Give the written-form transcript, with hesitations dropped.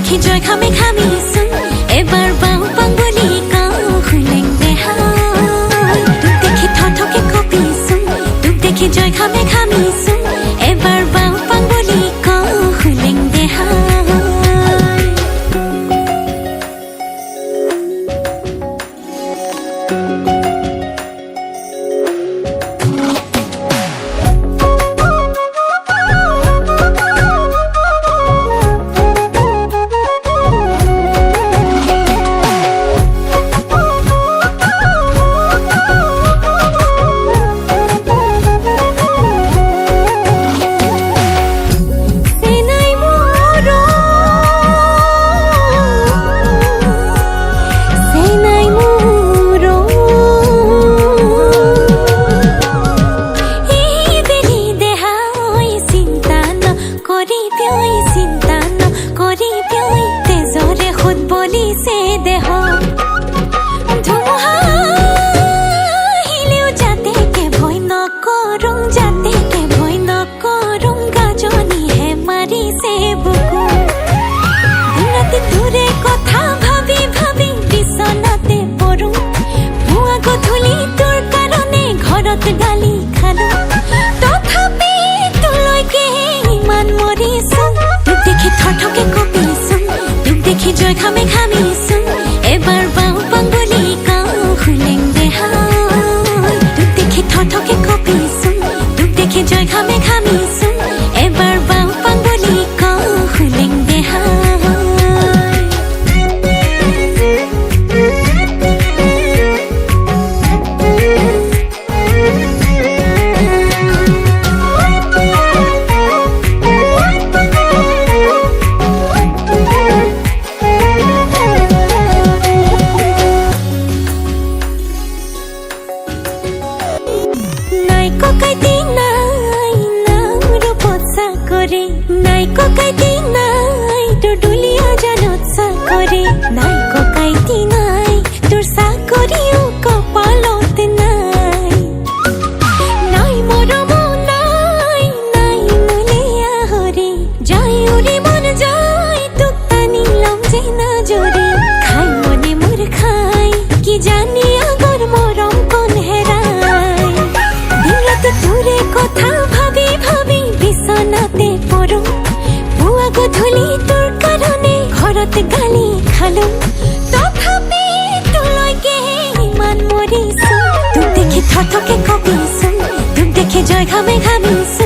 দেখি জয় খামে খামিছোন এবাৰ বাও পাঙ্গুলি কাও খুলেং দেহাই তোক দেখি থথকে কপিছোন তোক দেখি জয় খামে খামিছোন এবাৰ বাও পাঙ্গুলি কাও খুলেং দেহাই গালি খালো তথাপি তোলৈকে ইমান মৰিছোন তোক দেখি থথকে কপিছোন তোক দেখি জয় খামে খামিছোন এবাৰ বাও পাঙ্গুলি কাও খুলেং দেহাই তোক দেখি থথকে কপিছোন তোক দেখি জয় খামে খামিছোন এবাৰ বাও পাঙ্গুলি কাও খুলেং দেহাই নাই ককাইতি নাই তোৰ দুলিয়া জানত চাকৰি নাই ককাইতি নাই তোৰ চাকৰিও কপালত নাই নাই মৰম নাই নাই মলিয়া হৰি যাই উৰি মন যায় তোক টানি লম যে নজৰি খাই মনে মোৰ খাই কি জানি আগৰ মৰম কোন হেৰাই দিন ৰাতি তোৰে কথা ভাবি ভাবি বিচনাতে পৰো গধূলি তোৰ কাৰণে ঘৰত গালি খালো তথাপি তোলৈকে ইমান মৰিছোন তোক দেখি থথকে কপিছোন তোক দেখি জয় খামে খামিছোন